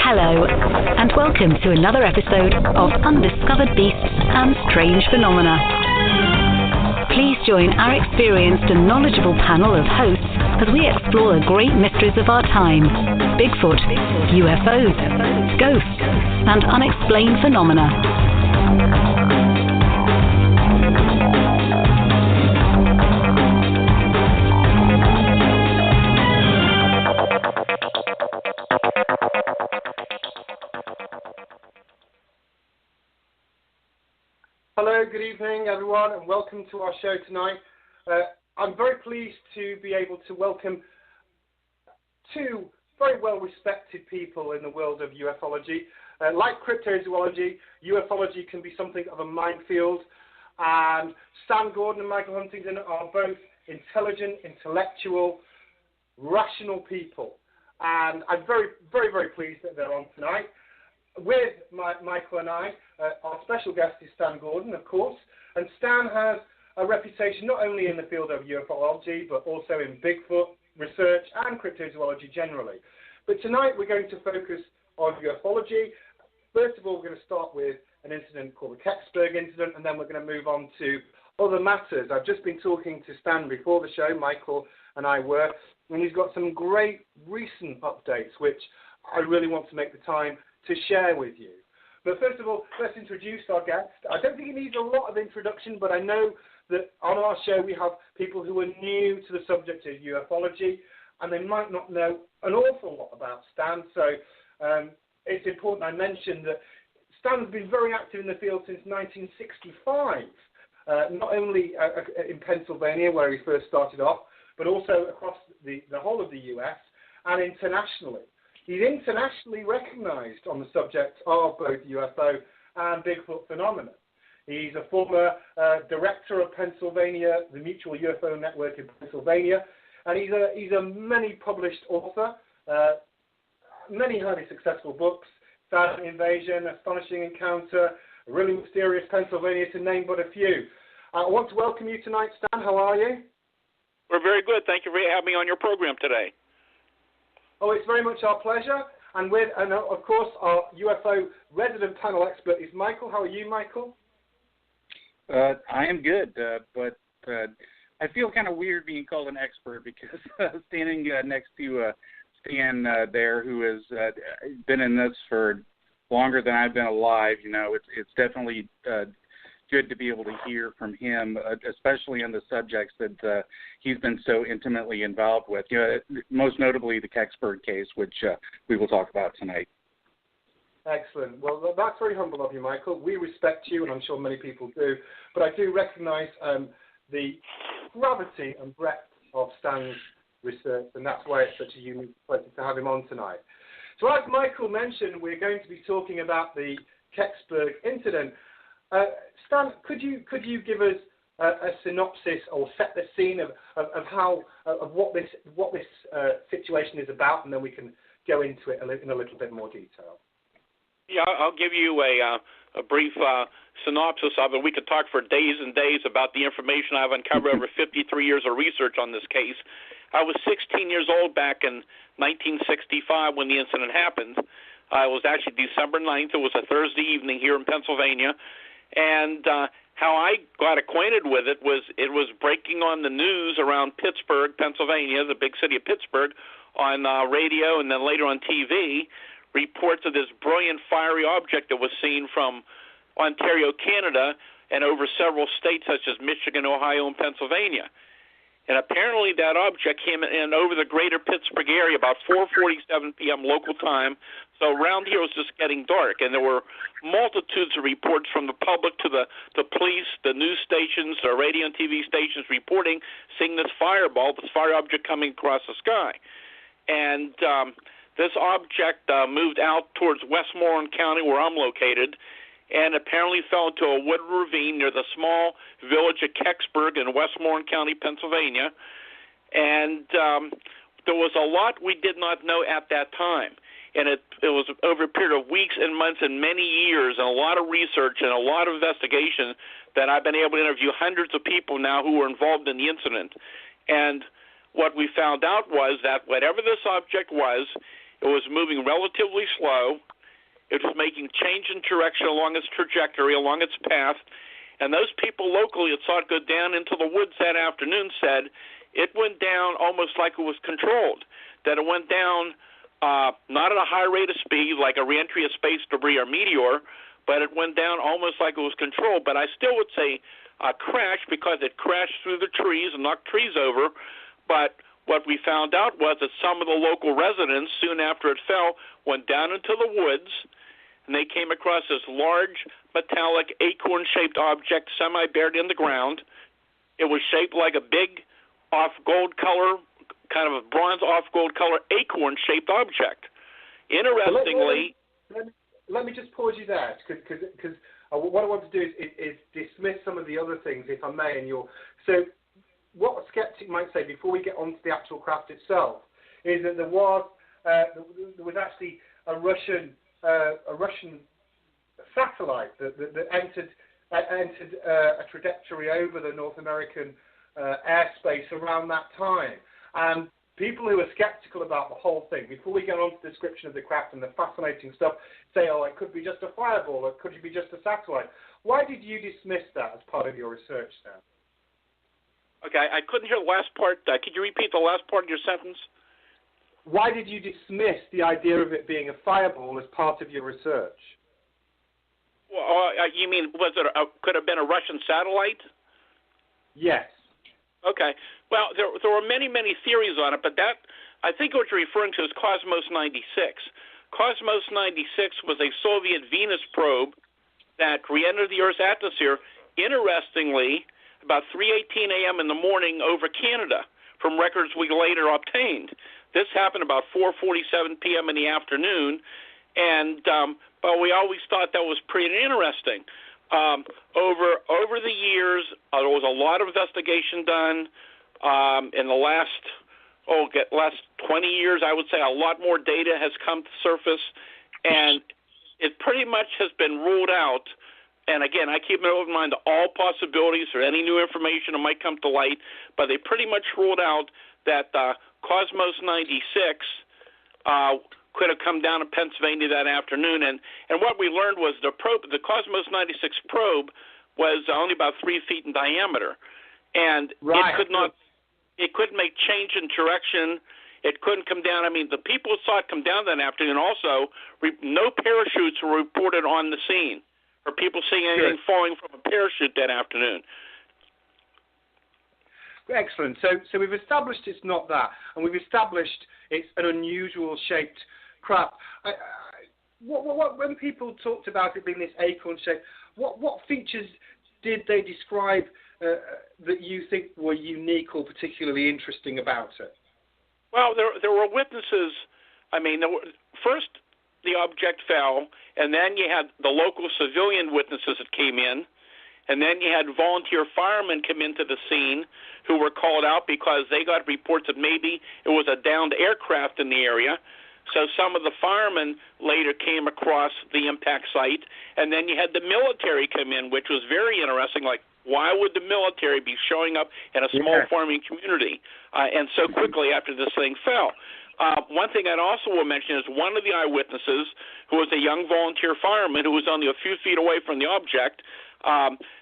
Hello, and welcome to another episode of Undiscovered Beasts and Strange Phenomena. Please join our experienced and knowledgeable panel of hosts as we explore the great mysteries of our time: Bigfoot, UFOs, ghosts, and unexplained phenomena. Hello, good evening everyone, and welcome to our show tonight. I'm very pleased to be able to welcome two very well-respected people in the world of ufology. Like cryptozoology, ufology can be something of a minefield, and Stan Gordon and Michael Huntington are both intelligent, intellectual, rational people, and I'm very, very, very pleased that they're on tonight. With Michael and I, our special guest is Stan Gordon, of course, and Stan has a reputation not only in the field of ufology, but also in Bigfoot research and cryptozoology generally. But tonight we're going to focus on ufology. First of all, we're going to start with an incident called the Kecksburg incident, and then we're going to move on to other matters. I've just been talking to Stan before the show, Michael and I were, and he's got some great recent updates, which I really want to make the time to share with you. But first of all, let's introduce our guest. I don't think he needs a lot of introduction, but I know that on our show we have people who are new to the subject of ufology, and they might not know an awful lot about Stan. So it's important I mention that Stan's been very active in the field since 1965, not only in Pennsylvania, where he first started off, but also across the whole of the US and internationally. He's internationally recognized on the subject of both UFO and Bigfoot phenomena. He's a former director of Pennsylvania, the Mutual UFO Network in Pennsylvania, and he's a many published author, many highly successful books: Silent Invasion, Astonishing Encounter, Really Mysterious Pennsylvania, to name but a few. I want to welcome you tonight, Stan. How are you? We're very good. Thank you for having me on your program today. Oh, it's very much our pleasure. And of course, our UFO resident panel expert is Michael. How are you, Michael? I am good, but I feel kind of weird being called an expert because standing next to Stan there, who has been in this for longer than I've been alive, it's definitely good to be able to hear from him, especially on the subjects that he's been so intimately involved with. Most notably the Kecksburg case, which we will talk about tonight. Excellent. Well, that's very humble of you, Michael. We respect you, and I'm sure many people do. But I do recognize the gravity and breadth of Stan's research, and that's why it's such a unique pleasure to have him on tonight. So as Michael mentioned, we're going to be talking about the Kecksburg incident. Stan, could you give us a synopsis or set the scene of what this situation is about, and then we can go into it in a little bit more detail? Yeah, I'll give you a brief synopsis of it. We could talk for days and days about the information I've uncovered over 53 years of research on this case. I was 16 years old back in 1965 when the incident happened. It was actually December 9th. It was a Thursday evening here in Pennsylvania. And how I got acquainted with it was breaking on the news around Pittsburgh, Pennsylvania, the big city of Pittsburgh, on radio and then later on TV, reports of this brilliant fiery object that was seen from Ontario, Canada, and over several states such as Michigan, Ohio, and Pennsylvania. And apparently that object came in over the greater Pittsburgh area about 4:47 p.m. local time. So around here it was just getting dark, and there were multitudes of reports from the public to the police, the news stations, the radio and TV stations reporting seeing this fireball, this fire object coming across the sky. And this object moved out towards Westmoreland County, where I'm located, and apparently fell into a wood ravine near the small village of Kecksburg in Westmoreland County, Pennsylvania. And there was a lot we did not know at that time. And it was over a period of weeks and months and many years and a lot of research and a lot of investigation that I've been able to interview hundreds of people now who were involved in the incident. And what we found out was that whatever this object was, It was moving relatively slow. It was making change in direction along its trajectory, along its path. And those people locally that saw it go down into the woods that afternoon said it went down almost like it was controlled, that it went down not at a high rate of speed like a reentry of space debris or meteor, but it went down almost like it was controlled. But I still would say crash because it crashed through the trees and knocked trees over. But what we found out was that some of the local residents, soon after it fell, went down into the woods, and they came across this large metallic acorn-shaped object semi-buried in the ground. It was shaped like a big off-gold color, kind of a bronze off-gold color acorn-shaped object. Interestingly... Let me just pause you there, because what I want to do is dismiss some of the other things, if I may. So what a skeptic might say before we get on to the actual craft itself is that there was actually a Russian satellite that entered a trajectory over the North American airspace around that time. And people who are skeptical about the whole thing, before we get on to the description of the craft and the fascinating stuff, say, oh, it could be just a fireball, or it could be just a satellite. Why did you dismiss that as part of your research, Stan? Okay, I couldn't hear the last part. Could you repeat the last part of your sentence? Why did you dismiss the idea of it being a fireball as part of your research? Well, you mean, could have been a Russian satellite? Yes. Okay. Well, there were many, many theories on it, but that, I think what you're referring to is Cosmos 96. Cosmos 96 was a Soviet Venus probe that re-entered the Earth's atmosphere, interestingly, about 3:18 a.m. in the morning over Canada, from records we later obtained. This happened about 4:47 p.m. in the afternoon, and but we always thought that was pretty interesting. Over the years, there was a lot of investigation done. In the last 20 years, I would say a lot more data has come to surface, and it pretty much has been ruled out. And again, I keep an open mind to all possibilities or any new information that might come to light, but they pretty much ruled out that Cosmos 96 could have come down to Pennsylvania that afternoon. And what we learned was the Cosmos 96 probe was only about 3 feet in diameter, and it couldn't make change in direction. It couldn't come down. I mean, the people who saw it come down that afternoon also, no parachutes were reported on the scene, or people seeing anything falling from a parachute that afternoon. Excellent. So we've established it's not that, and we've established it's an unusual shaped craft. When people talked about it being this acorn shape, what features did they describe that you think were unique or particularly interesting about it? Well, there were witnesses. I mean, first the object fell, and then you had the local civilian witnesses that came in, and then you had volunteer firemen come into the scene who were called out because they got reports that maybe it was a downed aircraft in the area. So some of the firemen later came across the impact site, and then you had the military come in, which was very interesting. Like, why would the military be showing up in a small farming community and so quickly after this thing fell? One thing I'd also will mention is one of the eyewitnesses, who was a young volunteer fireman who was only a few feet away from the object,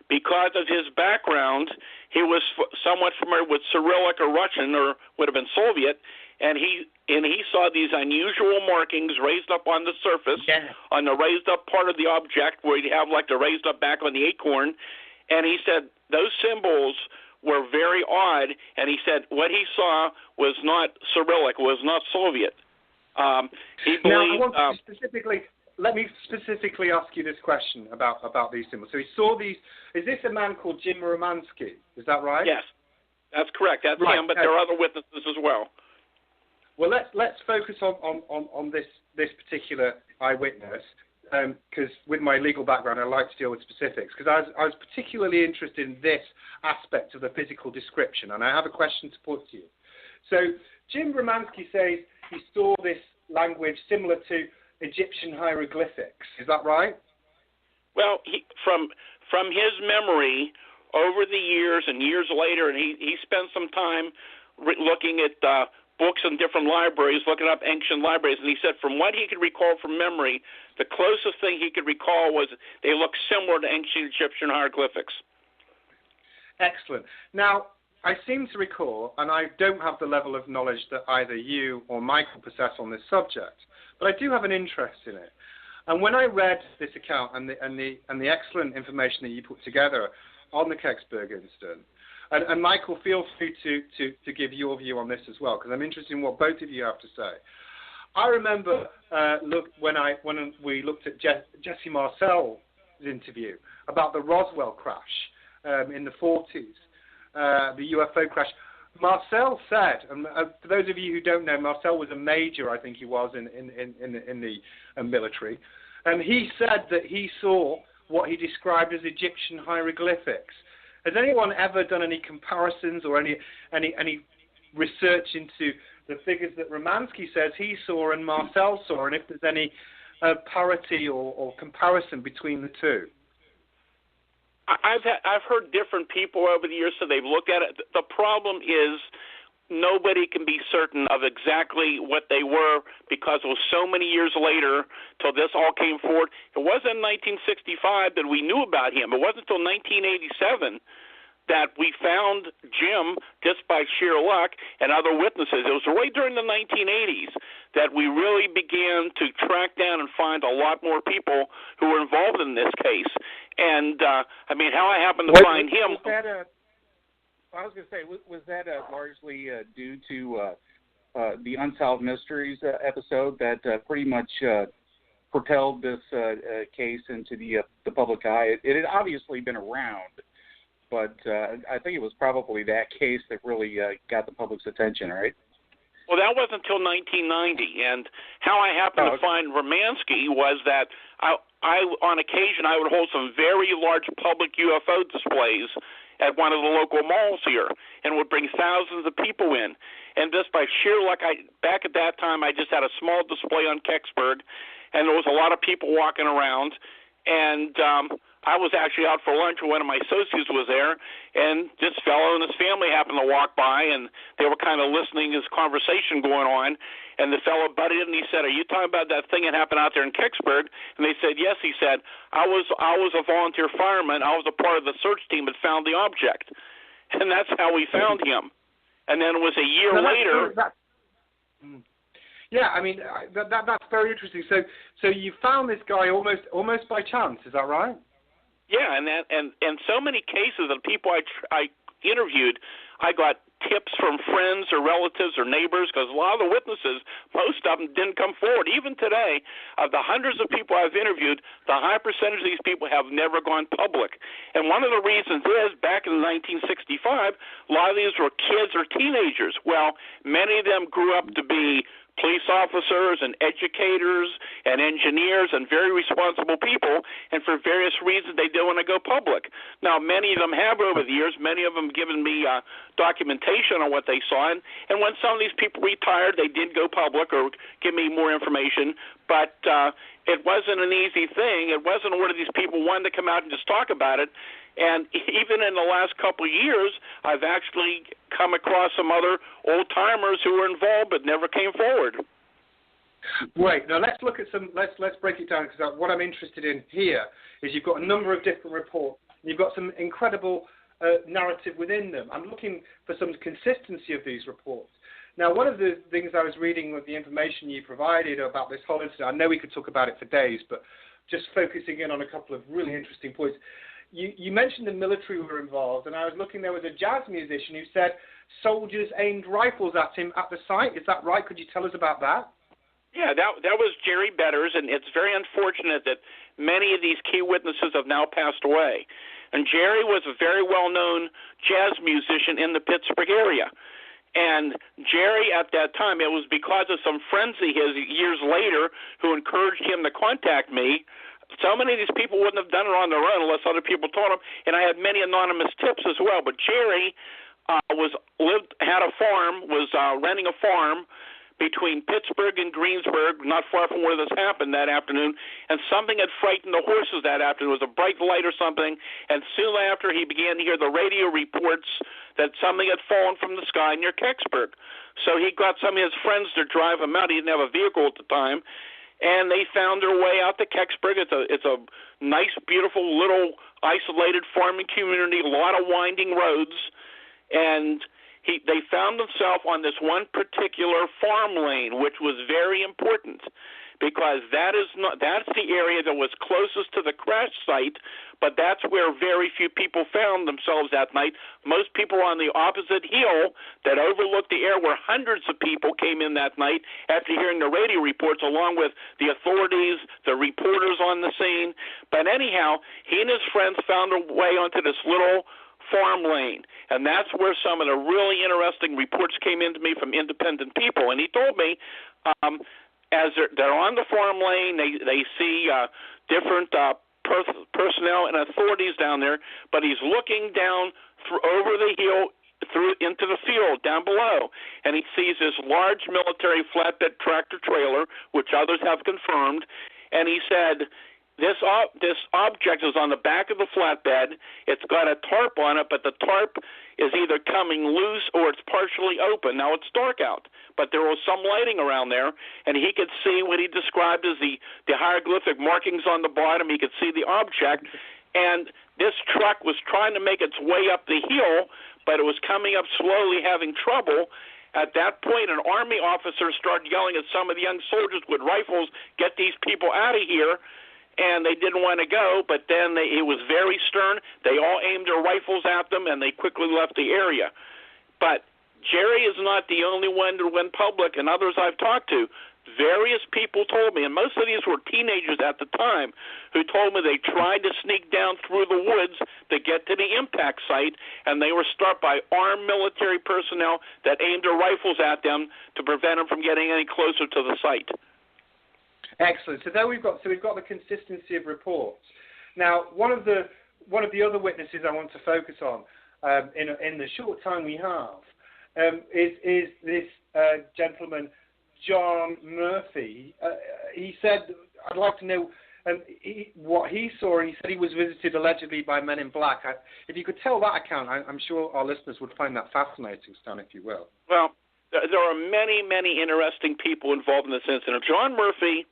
because of his background, he was somewhat familiar with Cyrillic or Russian, or would have been Soviet, and he saw these unusual markings raised up on the surface, on the raised up part of the object where you have like the raised up back on the acorn, and he said those symbols were very odd, and he said what he saw was not Cyrillic, was not Soviet. He believed, now, let me specifically ask you this question about these symbols. So he saw these. Is this a man called Jim Romansky? Is that right? Yes, that's correct. That's him, but there are other witnesses as well. Well, let's focus on this particular eyewitness, because with my legal background, I like to deal with specifics, because I was particularly interested in this aspect of the physical description, and I have a question to put to you. So Jim Romansky says he saw this language similar to Egyptian hieroglyphics. Is that right? Well, from his memory, over the years and years later, and he spent some time looking at books in different libraries, looking up ancient libraries, and he said from what he could recall from memory, the closest thing he could recall was they looked similar to ancient Egyptian hieroglyphics. Excellent. Now, I seem to recall, and I don't have the level of knowledge that either you or Michael possess on this subject, but I do have an interest in it. And when I read this account and the excellent information that you put together on the Kecksburg incident, and Michael, feel free to give your view on this as well, because I'm interested in what both of you have to say. I remember when we looked at Jesse Marcel's interview about the Roswell crash in the 40s, the UFO crash. Marcel said, and for those of you who don't know, Marcel was a major, I think he was, in the military, and he said that he saw what he described as Egyptian hieroglyphics. Has anyone ever done any comparisons or any research into the figures that Romansky says he saw and Marcel saw, and if there's any parity or comparison between the two? I've heard different people over the years, so they've looked at it. The problem is nobody can be certain of exactly what they were because it was so many years later till this all came forward. It wasn't in 1965 that we knew about him. It wasn't until 1987 that we found Jim just by sheer luck and other witnesses. It was right during the 1980s that we really began to track down and find a lot more people who were involved in this case. And, how I happened to find him... I was going to say, was that largely due to the Unsolved Mysteries episode that pretty much propelled this case into the public eye? It had obviously been around, but I think it was probably that case that really got the public's attention, right? Well, that wasn't until 1990, and how I happened to find Romansky was that I, on occasion, I would hold some very large public UFO displays at one of the local malls here, and would bring thousands of people in. And just by sheer luck, back at that time, I just had a small display on Kecksburg, and there was a lot of people walking around, and I was actually out for lunch when one of my associates was there, and this fellow and his family happened to walk by, and they were kind of listening to this conversation going on, and the fellow butted in and he said, "Are you talking about that thing that happened out there in Kecksburg?" And they said, "Yes." He said, I was a volunteer fireman. I was a part of the search team that found the object. And that's how we found him. And then it was a year later. Yeah, that's very interesting. So you found this guy almost by chance, is that right? Yeah, and so many cases of people I interviewed, I got tips from friends or relatives or neighbors, because a lot of the witnesses, most of them didn't come forward. Even today, of the hundreds of people I've interviewed, the high percentage of these people have never gone public. And one of the reasons is, back in 1965, a lot of these were kids or teenagers. Well, many of them grew up to be police officers and educators and engineers and very responsible people, and for various reasons they didn't want to go public. Now, many of them have over the years. Many of them given me documentation on what they saw, and when some of these people retired, they did go public or give me more information, but it wasn't an easy thing. It wasn't one of these people wanted to come out and just talk about it. And even in the last couple of years, I've actually come across some other old-timers who were involved but never came forward. Right. Now let's look at some. Let's break it down, because what I'm interested in here is you've got a number of different reports. And you've got some incredible narrative within them. I'm looking for some consistency of these reports. Now, one of the things I was reading with the information you provided about this whole incident, I know we could talk about it for days, but just focusing in on a couple of really interesting points. You mentioned the military were involved, and I was looking, there was a jazz musician who said soldiers aimed rifles at him at the site. Is that right? Could you tell us about that? Yeah, that was Jerry Betters, and it's very unfortunate that many of these key witnesses have now passed away. And Jerry was a very well-known jazz musician in the Pittsburgh area. And Jerry, at that time, it was because of some friends of his years later who encouraged him to contact me. So many of these people wouldn't have done it on their own unless other people told them. And I had many anonymous tips as well. But Jerry had a farm, was renting a farm, between Pittsburgh and Greensburg, not far from where this happened that afternoon, and something had frightened the horses that afternoon. It was a bright light or something, and soon after he began to hear the radio reports that something had fallen from the sky near Kecksburg. So he got some of his friends to drive him out. He didn't have a vehicle at the time, and they found their way out to Kecksburg. It's a nice, beautiful, little isolated farming community, a lot of winding roads, and they found themselves on this one particular farm lane, which was very important because that's the area that was closest to the crash site, but that's where very few people found themselves that night. Most people were on the opposite hill that overlooked the area where hundreds of people came in that night after hearing the radio reports, along with the authorities, the reporters on the scene. But anyhow, he and his friends found their way onto this little farm lane, and that's where some of the really interesting reports came into me from independent people. And he told me as they're on the farm lane, they see different personnel and authorities down there, but he's looking down over the hill through into the field down below, and he sees this large military flatbed tractor trailer, which others have confirmed, and he said, This object is on the back of the flatbed. It's got a tarp on it, but the tarp is either coming loose or it's partially open. Now, it's dark out, but there was some lighting around there, and he could see what he described as the hieroglyphic markings on the bottom. He could see the object, and this truck was trying to make its way up the hill, but it was coming up slowly, having trouble. At that point, an Army officer started yelling at some of the young soldiers with rifles, "Get these people out of here." And they didn't want to go, but then it was very stern. They all aimed their rifles at them, and they quickly left the area. But Jerry is not the only one that went public, and others I've talked to. Various people told me, and most of these were teenagers at the time, who told me they tried to sneak down through the woods to get to the impact site, and they were stopped by armed military personnel that aimed their rifles at them to prevent them from getting any closer to the site. Excellent. So there we've got the consistency of reports. Now, one of the other witnesses I want to focus on in the short time we have is this gentleman, John Murphy. He said, "I'd like to know what he saw," and he said he was visited allegedly by men in black. If you could tell that account, I'm sure our listeners would find that fascinating, Stan, if you will. Well, there are many, many interesting people involved in this incident. John Murphy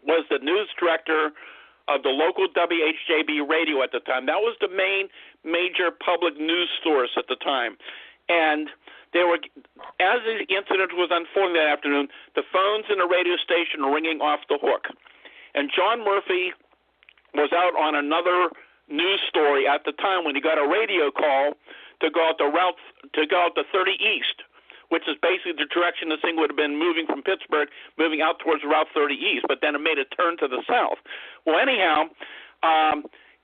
was the news director of the local WHJB radio at the time. That was the main major public news source at the time. And they were, as the incident was unfolding that afternoon, the phones in the radio station were ringing off the hook. And John Murphy was out on another news story at the time when he got a radio call to go out to 30 East, which is basically the direction this thing would have been moving from Pittsburgh, moving out towards Route 30 East, but then it made a turn to the south. Well, anyhow,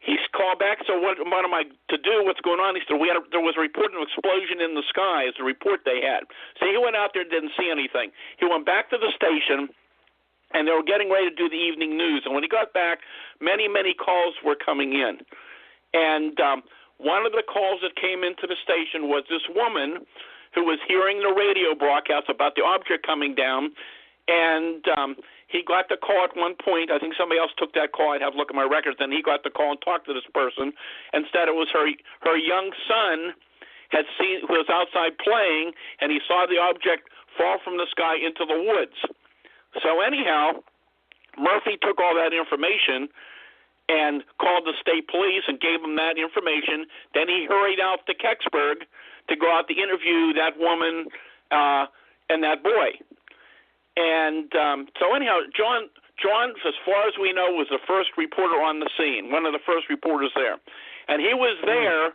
he's called back, so what am I to do? What's going on? He said, there was a report of an explosion in the sky, is the report they had. So he went out there and didn't see anything. He went back to the station, and they were getting ready to do the evening news. And when he got back, many, many calls were coming in. And one of the calls that came into the station was this woman who was hearing the radio broadcast about the object coming down, and he got the call at one point. I think somebody else took that call. I'd have to look at my records. Then he got the call and talked to this person. Instead, it was her young son who was outside playing, and he saw the object fall from the sky into the woods. So anyhow, Murphy took all that information and called the state police and gave them that information. Then he hurried out to Kecksburg to go out to interview that woman and that boy. And so anyhow, John, as far as we know, was the first reporter on the scene, one of the first reporters there. And he was there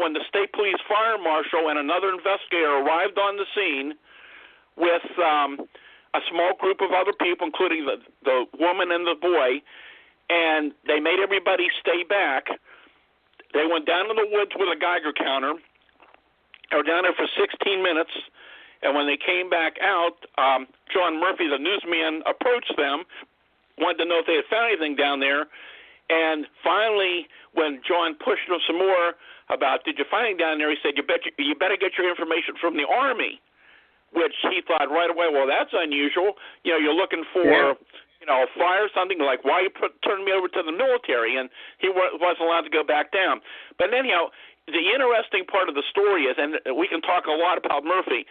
when the state police fire marshal and another investigator arrived on the scene with a small group of other people, including the woman and the boy, and they made everybody stay back. They went down to the woods with a Geiger counter. They were down there for 16 minutes, and when they came back out, John Murphy, the newsman, approached them, wanted to know if they had found anything down there, and finally, when John pushed him some more about, did you find anything down there, he said, you better get your information from the Army. which he thought right away, well, that's unusual. You're looking for, a fire or something, like, why you turn me over to the military? And he wasn't allowed to go back down. But anyhow, the interesting part of the story is, and we can talk a lot about Murphy,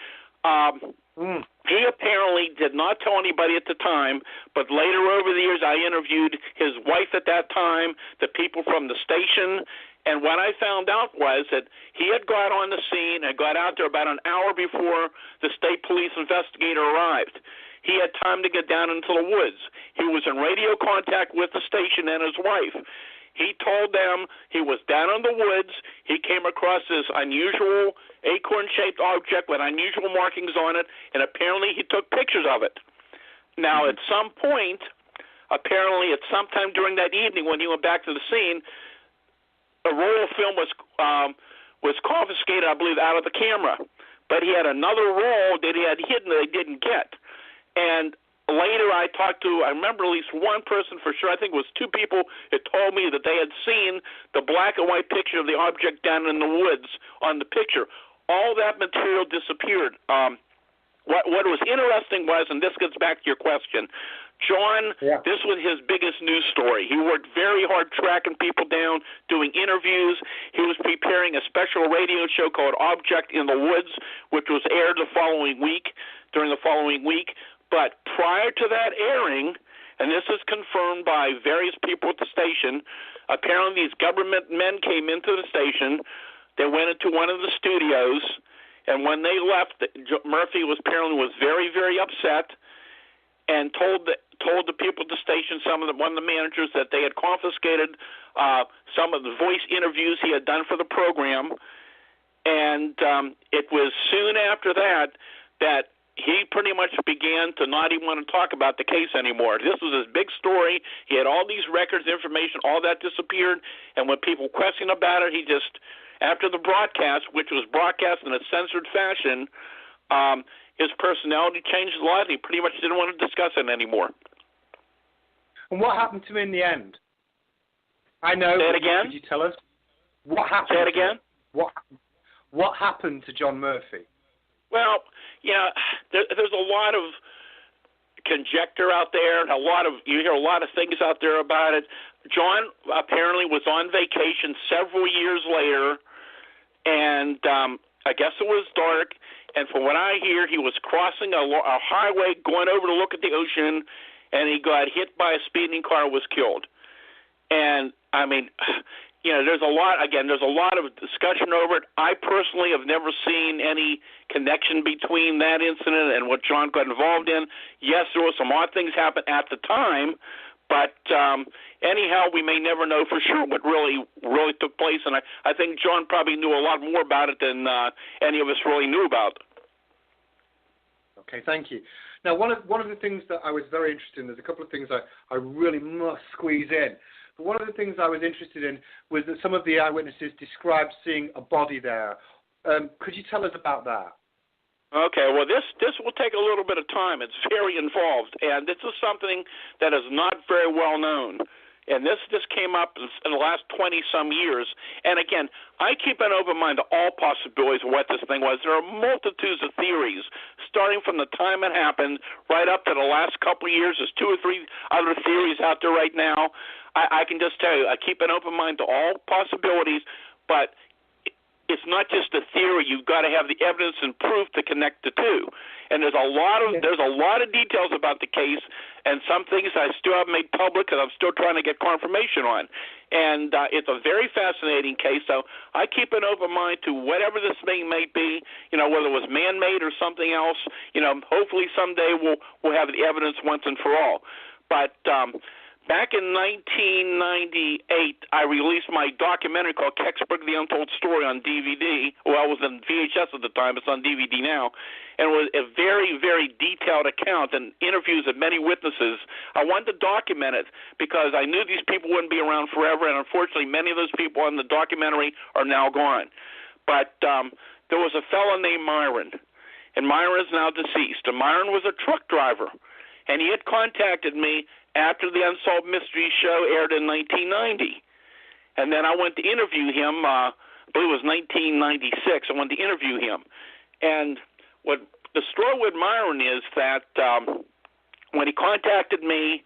he apparently did not tell anybody at the time, but later over the years I interviewed his wife at that time, the people from the station, and what I found out was that he had got on the scene and got out there about an hour before the state police investigator arrived. He had time to get down into the woods. He was in radio contact with the station and his wife. He told them he was down in the woods. He came across this unusual acorn-shaped object with unusual markings on it, and apparently he took pictures of it. Now, at some point, apparently at some time during that evening when he went back to the scene, a roll of film was confiscated, I believe, out of the camera. But he had another roll that he had hidden that he didn't get. And later I remember at least one person for sure, I think it was two people, that told me that they had seen the black and white picture of the object down in the woods on the picture. All that material disappeared. What was interesting was, and this gets back to your question, John, This was his biggest news story. He worked very hard tracking people down, doing interviews. He was preparing a special radio show called Object in the Woods, which was aired during the following week. But prior to that airing, and this is confirmed by various people at the station, apparently these government men came into the station. They went into one of the studios, and when they left, Murphy was very, very upset, and told the people at the station, one of the managers, that they had confiscated some of the voice interviews he had done for the program, and it was soon after that he pretty much began to not even want to talk about the case anymore. This was his big story. He had all these records, information, all that disappeared, and when people questioned about it, he just, after the broadcast, which was broadcast in a censored fashion, his personality changed a lot. He pretty much didn't want to discuss it anymore. And what happened to him in the end? I know. Say it again? Could you tell us? What happened? Say it again? What happened to John Murphy? Well, there's a lot of conjecture out there, and you hear a lot of things out there about it. John apparently was on vacation several years later, and I guess it was dark, and from what I hear, he was crossing a highway going over to look at the ocean, and he got hit by a speeding car and was killed. And, I mean, there's a lot of discussion over it. I personally have never seen any connection between that incident and what John got involved in. Yes, there were some odd things happen at the time, but anyhow, we may never know for sure what really took place, and I think John probably knew a lot more about it than any of us really knew about. Okay, thank you. Now, one of the things that I was very interested in, there's a couple of things I really must squeeze in. But one of the things I was interested in was that some of the eyewitnesses described seeing a body there. Could you tell us about that? Okay, well, this will take a little bit of time. It's very involved, and this is something that is not very well known. And this came up in the last 20-some years. And, again, I keep an open mind to all possibilities of what this thing was. There are multitudes of theories, starting from the time it happened right up to the last couple of years. There's 2 or 3 other theories out there right now. I can just tell you, I keep an open mind to all possibilities, but it's not just a theory. You've got to have the evidence and proof to connect the two. And there's a lot of details about the case, and some things I still haven't made public because I'm still trying to get confirmation on. And it's a very fascinating case. So I keep an open mind to whatever this thing may be. Whether it was man-made or something else. Hopefully someday we'll have the evidence once and for all. But back in 1998, I released my documentary called Kecksburg, The Untold Story on DVD. Well, it was on VHS at the time. It's on DVD now. And it was a very, very detailed account and interviews of many witnesses. I wanted to document it because I knew these people wouldn't be around forever, and unfortunately many of those people in the documentary are now gone. But there was a fellow named Myron, and Myron is now deceased. And Myron was a truck driver, and he had contacted me after the Unsolved Mysteries show aired in 1990. And then I went to interview him, I believe it was 1996. I went to interview him. And what the story with Myron is that when he contacted me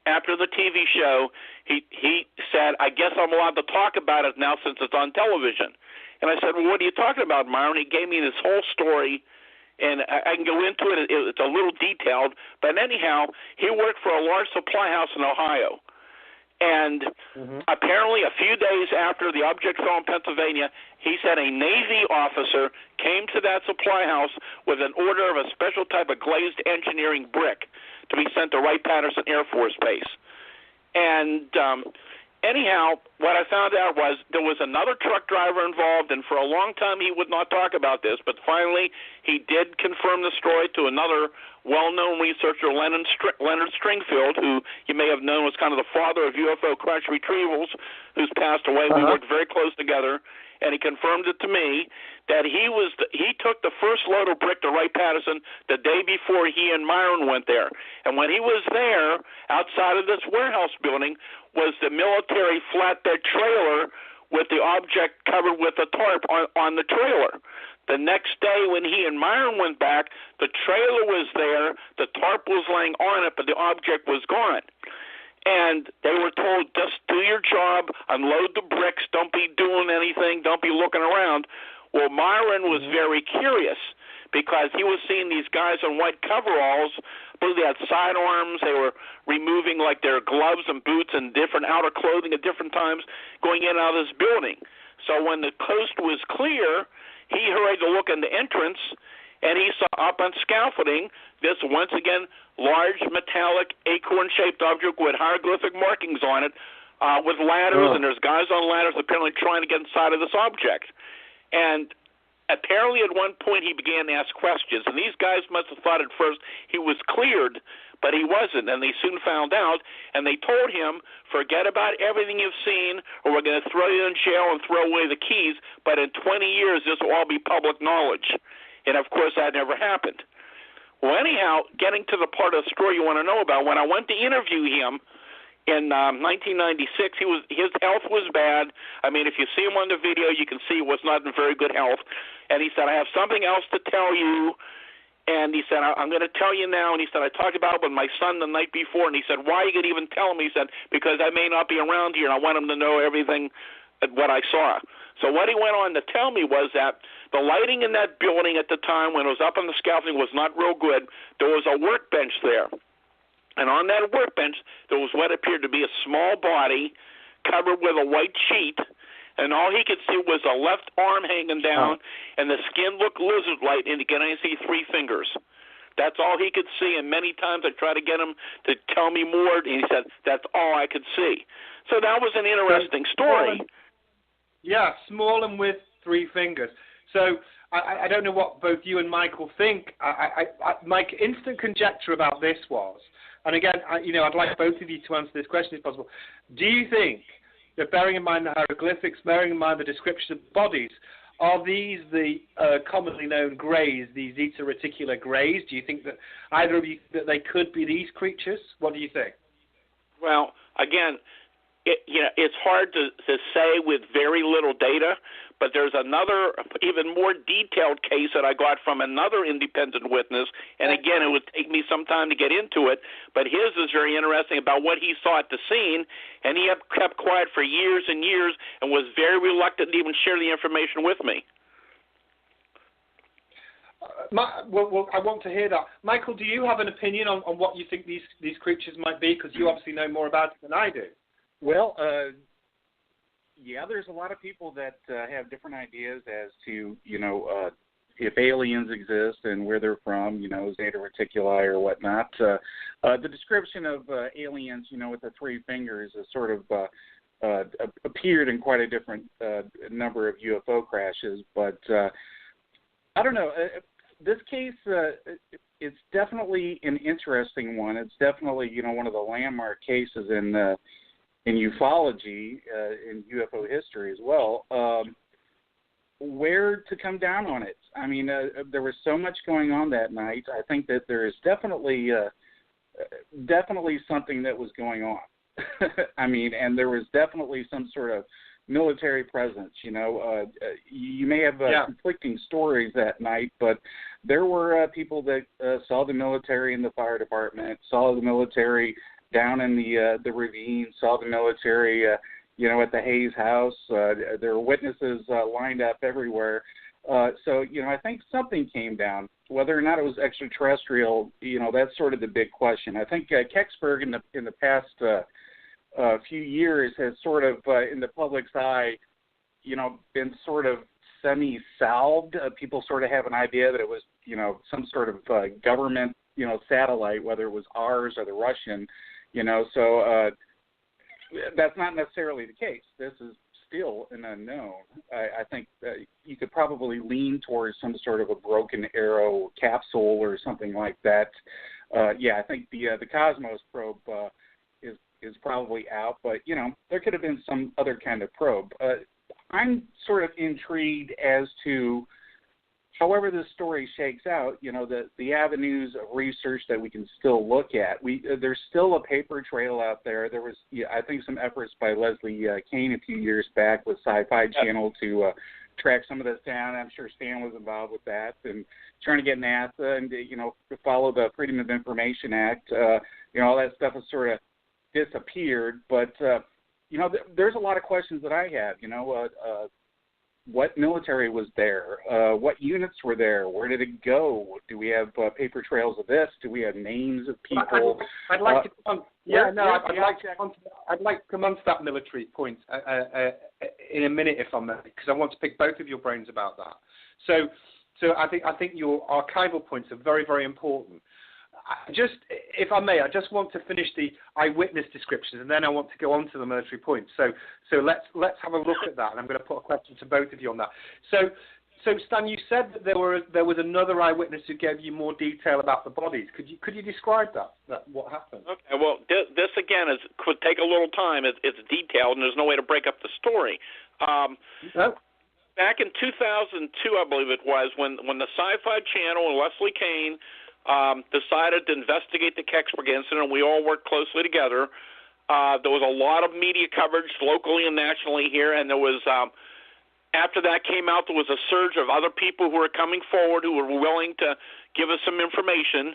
after the TV show, he said, I guess I'm allowed to talk about it now since it's on television. And I said, well, what are you talking about, Myron? He gave me this whole story, and I can go into it. It's a little detailed. But anyhow, he worked for a large supply house in Ohio. And apparently a few days after the object fell in Pennsylvania, he said a Navy officer came to that supply house with an order of a special type of glazed engineering brick to be sent to Wright-Patterson Air Force Base. And anyhow, what I found out was there was another truck driver involved, and for a long time he would not talk about this, but finally he did confirm the story to another well-known researcher, Leonard Stringfield, who you may have known was kind of the father of UFO crash retrievals, who's passed away. We worked very close together, and he confirmed it to me that he took the first load of brick to Wright-Patterson the day before he and Myron went there. And when he was there, outside of this warehouse building, was the military flatbed trailer with the object covered with a tarp on the trailer. The next day when he and Myron went back, the trailer was there, the tarp was laying on it, but the object was gone. And they were told, just do your job, unload the bricks, don't be doing anything, don't be looking around. Well, Myron was very curious because he was seeing these guys in white coveralls. I believe they had sidearms. They were removing like their gloves and boots and different outer clothing at different times going in and out of this building. So when the coast was clear, he hurried to look in the entrance, and he saw up on scaffolding this, once again, large metallic acorn-shaped object with hieroglyphic markings on it with ladders, and there's guys on ladders apparently trying to get inside of this object. And apparently at one point he began to ask questions, and these guys must have thought at first he was cleared, but he wasn't, and they soon found out, and they told him, forget about everything you've seen, or we're going to throw you in jail and throw away the keys, but in 20 years this will all be public knowledge. And, of course, that never happened. Well, anyhow, getting to the part of the story you want to know about, when I went to interview him in 1996, his health was bad. I mean, if you see him on the video, you can see he was not in very good health. And he said, I have something else to tell you. And he said, I'm going to tell you now. And he said, I talked about it with my son the night before. And he said, why are you going to even tell him? He said, because I may not be around here, and I want him to know everything, what I saw. So what he went on to tell me was that the lighting in that building at the time when it was up on the scaffolding was not real good. There was a workbench there. And on that workbench, there was what appeared to be a small body covered with a white sheet, and all he could see was a left arm hanging down, and the skin looked lizard-like, and he could only see 3 fingers. That's all he could see, and many times I tried to get him to tell me more, and he said, that's all I could see. So that was an interesting story. Yeah, small and with 3 fingers. So I don't know what both you and Michael think. My instant conjecture about this was, and again, I'd like both of you to answer this question if possible. Do you think that, bearing in mind the hieroglyphics, bearing in mind the description of bodies, are these the commonly known greys, these Zeta Reticula greys? Do you think that either of you that they could be these creatures? What do you think? Well, again, it's hard to say with very little data, but there's another even more detailed case that I got from another independent witness, and again, it would take me some time to get into it, but his is very interesting about what he saw at the scene, and he kept quiet for years and years and was very reluctant to even share the information with me. Well, I want to hear that. Michael, do you have an opinion on what you think these creatures might be? Because you obviously know more about it than I do. Well, yeah, there's a lot of people that have different ideas as to, if aliens exist and where they're from, Zeta Reticuli or whatnot. The description of aliens, with the 3 fingers is sort of appeared in quite a different number of UFO crashes. But I don't know. This case, it's definitely an interesting one. It's definitely, one of the landmark cases in ufology, in UFO history as well. Where to come down on it? I mean, there was so much going on that night. I think that there is definitely something that was going on. I mean, and there was definitely some sort of military presence. You know, you may have conflicting stories that night, but there were people that saw the military in the fire department, saw the military down in the ravine, saw the military, you know, at the Hayes house. There were witnesses lined up everywhere. So, you know, I think something came down. Whether or not it was extraterrestrial, you know, that's sort of the big question. I think Kecksburg in the past few years has sort of, in the public's eye, you know, been sort of semi-solved. People sort of have an idea that it was, you know, some sort of government, you know, satellite, whether it was ours or the Russian, you know. So that's not necessarily the case. This is still an unknown. I think you could probably lean towards some sort of a Broken Arrow capsule or something like that. I think the Cosmos probe is probably out, but you know, there could have been some other kind of probe. I'm sort of intrigued as to, however this story shakes out, you know, the avenues of research that we can still look at. There's still a paper trail out there. There was, I think, some efforts by Leslie Kane a few years back with Sci-Fi Channel to track some of this down. I'm sure Stan was involved with that and trying to get NASA and, you know, to follow the Freedom of Information Act. You know, all that stuff has sort of disappeared. But, you know, there's a lot of questions that I have, you know, what military was there? What units were there? Where did it go? Do we have paper trails of this? Do we have names of people? I'd like to come. I'd like to come on to that military point in a minute, if I may, because I want to pick both of your brains about that. So I think your archival points are very, very important. If I may, I just want to finish the eyewitness descriptions, and then I want to go on to the military points. So let's have a look at that, and I'm going to put a question to both of you on that. So Stan, you said that there was another eyewitness who gave you more detail about the bodies. Could you describe that what happened? Okay. Well, this again could take a little time. It's detailed, and there's no way to break up the story. No. Back in 2002, I believe it was, when the Sci-Fi Channel and Leslie Kane decided to investigate the Kecksburg incident. We all worked closely together. There was a lot of media coverage locally and nationally here, and there was, after that came out, there was a surge of other people who were coming forward who were willing to give us some information,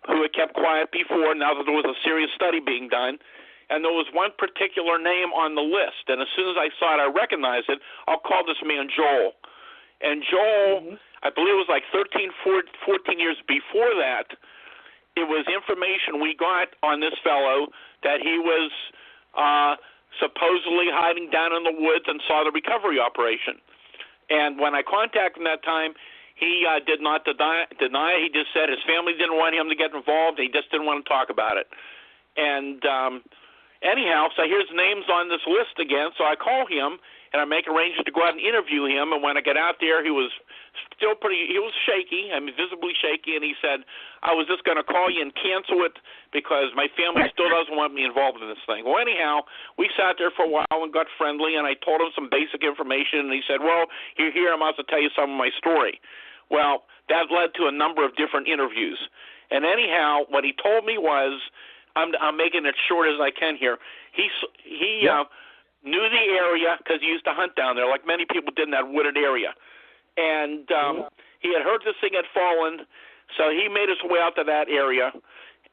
who had kept quiet before, now that there was a serious study being done. And there was one particular name on the list, and as soon as I saw it, I recognized it. I'll call this man Joel. And Joel, I believe it was like 13, 14 years before that, it was information we got on this fellow that he was supposedly hiding down in the woods and saw the recovery operation. And when I contacted him that time, he did not deny it. He just said his family didn't want him to get involved. He just didn't want to talk about it. And anyhow, so here's names on this list again, so I call him, and I make arrangements to go out and interview him. And when I get out there, he was shaky, visibly shaky, and he said, I was just going to call you and cancel it because my family still doesn't want me involved in this thing. Well, anyhow, we sat there for a while and got friendly, and I told him some basic information, and he said, well, you're here, I'm about to tell you some of my story. Well, that led to a number of different interviews. And anyhow, what he told me was, I'm making it short as I can here, he knew the area because he used to hunt down there, like many people did in that wooded area. And he had heard this thing had fallen, so he made his way out to that area.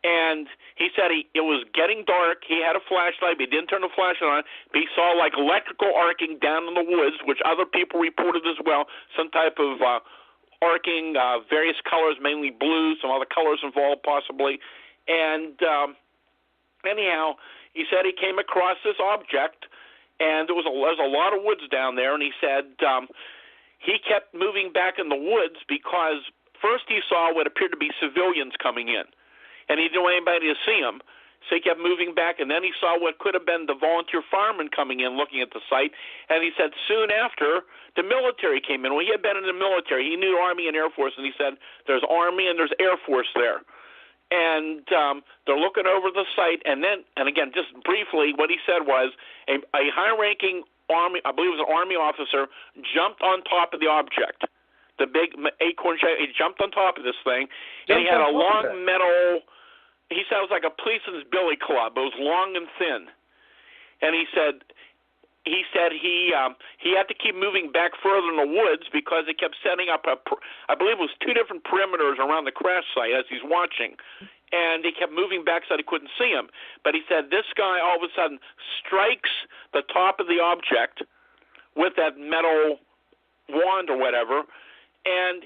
And he said it was getting dark. He had a flashlight, but he didn't turn the flashlight on. But he saw like electrical arcing down in the woods, which other people reported as well, some type of arcing, various colors, mainly blue, some other colors involved possibly. And anyhow, he said he came across this object, and there was a lot of woods down there, and he said he kept moving back in the woods because first he saw what appeared to be civilians coming in, and he didn't want anybody to see him, so he kept moving back, and then he saw what could have been the volunteer firemen coming in looking at the site, and he said soon after the military came in. Well, he had been in the military. He knew Army and Air Force, and he said there's Army and there's Air Force there. And they're looking over the site, and again, just briefly, what he said was a high-ranking Army, I believe it was an Army officer, jumped on top of the object, the big acorn shape. He jumped on top of this thing, and he had a long metal. He said it was like a policeman's billy club. It was long and thin, and he said he said he had to keep moving back further in the woods because they kept setting up I believe it was 2 different perimeters around the crash site as he's watching, and they kept moving back so they couldn't see him. But he said this guy all of a sudden strikes the top of the object with that metal wand or whatever, and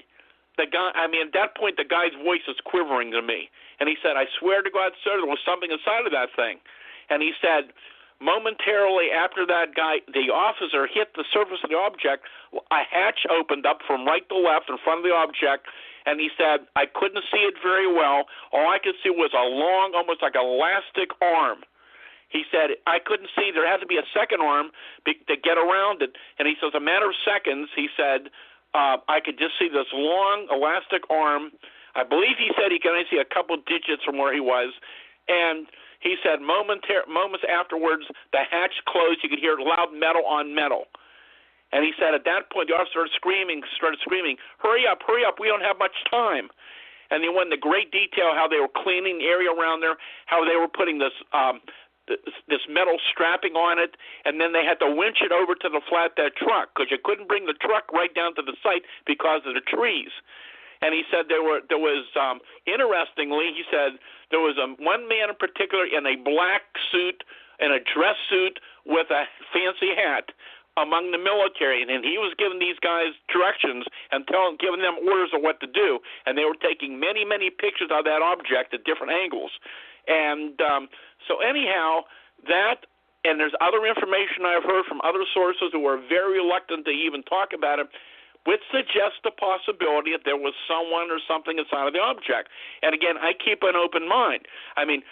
the guy, I mean, at that point the guy's voice is quivering to me, and he said, "I swear to God, sir, there was something inside of that thing," and he said, momentarily after that guy, the officer hit the surface of the object, a hatch opened up from right to left in front of the object, and he said, I couldn't see it very well. All I could see was a long, almost like elastic arm. He said, I couldn't see, there had to be a second arm to get around it. And he says, a matter of seconds, he said, I could just see this long, elastic arm. I believe he said he could only see a couple digits from where he was. And he said moments afterwards, the hatch closed. You could hear loud metal on metal. And he said at that point, the officer started screaming, hurry up, we don't have much time. And he went into great detail how they were cleaning the area around there, how they were putting this metal strapping on it, and then they had to winch it over to the flatbed truck because you couldn't bring the truck right down to the site because of the trees. And he said there was interestingly, he said there was one man in particular in a black suit, in a dress suit with a fancy hat among the military, and he was giving these guys directions and giving them orders of what to do, and they were taking many, many pictures of that object at different angles. And so anyhow, that, and there's other information I've heard from other sources who are very reluctant to even talk about it, which suggests the possibility that there was someone or something inside of the object. And again, I keep an open mind. I mean,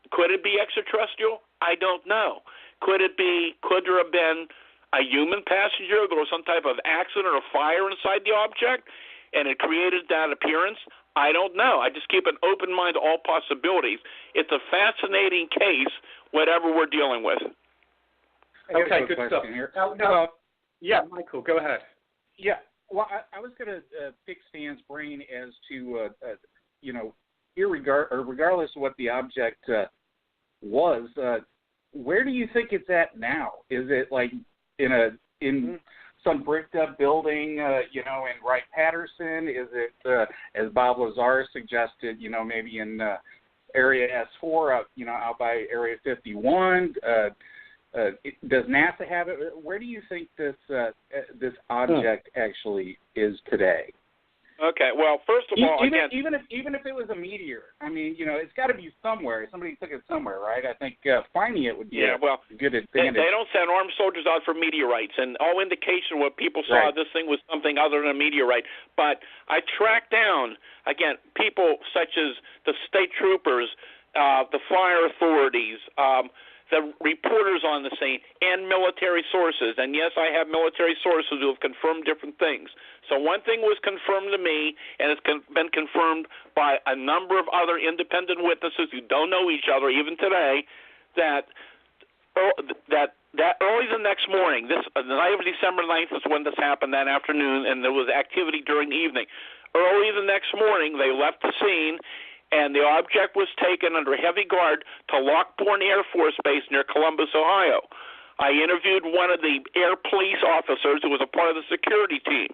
could it be extraterrestrial? I don't know. Could there have been a human passenger? There was some type of accident or fire inside the object, and it created that appearance? I don't know. I just keep an open mind to all possibilities. It's a fascinating case, whatever we're dealing with. Okay, good stuff. Yeah, Michael, go ahead. Yeah. Well, I was going to pick Stan's brain as to, regardless of what the object was, where do you think it's at now? Is it like in some bricked up building, in Wright-Patterson? Is it, as Bob Lazar suggested, maybe in Area S4, out by Area 51? Does NASA have it? Where do you think this object actually is today? Okay. Well, first of all, even if it was a meteor, I mean, it's got to be somewhere. Somebody took it somewhere, right? I think finding it would be a good advantage. They don't send armed soldiers out for meteorites, and all indication what people saw, this thing was something other than a meteorite. But I tracked down again people such as the state troopers, the fire authorities, the reporters on the scene, and military sources. And yes, I have military sources who have confirmed different things. So one thing was confirmed to me, and it's been confirmed by a number of other independent witnesses who don't know each other even today, that early the next morning, the night of December 9th is when this happened that afternoon, and there was activity during the evening. Early the next morning, they left the scene, and the object was taken under heavy guard to Lockbourne Air Force Base near Columbus, Ohio. I interviewed one of the air police officers who was a part of the security team.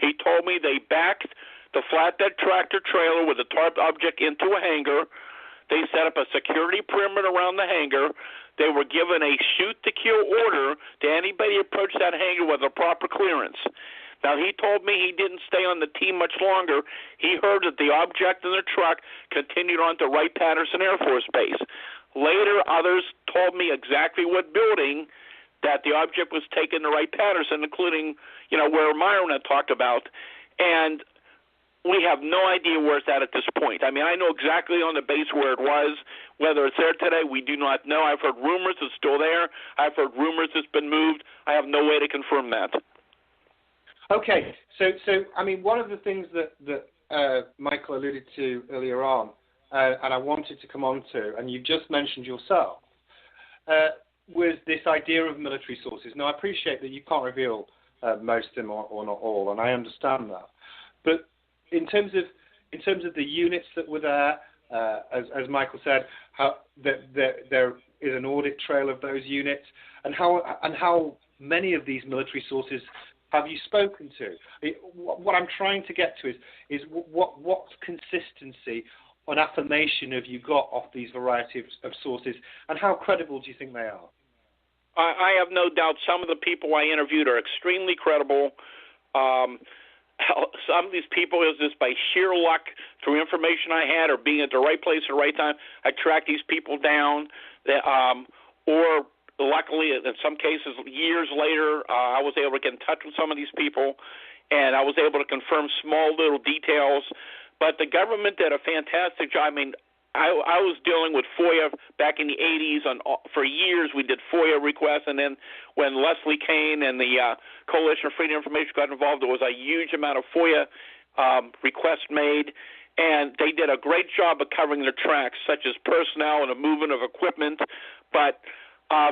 He told me they backed the flatbed tractor trailer with the tarp object into a hangar. They set up a security perimeter around the hangar. They were given a shoot-to-kill order to anybody who approached that hangar with a proper clearance. Now, he told me he didn't stay on the team much longer. He heard that the object in the truck continued on to Wright-Patterson Air Force Base. Later, others told me exactly what building that the object was taken to Wright-Patterson, including, where Myron had talked about. And we have no idea where it's at this point. I mean, I know exactly on the base where it was. Whether it's there today, we do not know. I've heard rumors it's still there. I've heard rumors it's been moved. I have no way to confirm that. Okay, so I mean, one of the things that Michael alluded to earlier on, and I wanted to come on to, and you've just mentioned yourself, was this idea of military sources. Now, I appreciate that you can't reveal most of them or not all, and I understand that. But in terms of the units that were there, as Michael said, how there is an audit trail of those units, and how many of these military sources have you spoken to? What I'm trying to get to is what consistency on affirmation have you got off these variety of sources, and how credible do you think they are? I have no doubt some of the people I interviewed are extremely credible. Some of these people, is just by sheer luck through information I had or being at the right place at the right time, I tracked these people down. Or luckily, in some cases, years later, I was able to get in touch with some of these people, and I was able to confirm small little details. But the government did a fantastic job. I mean, I was dealing with FOIA back in the 80s. For years, we did FOIA requests, and then when Leslie Kean and the Coalition for Freedom of Information got involved, there was a huge amount of FOIA requests made, and they did a great job of covering their tracks, such as personnel and the movement of equipment. But,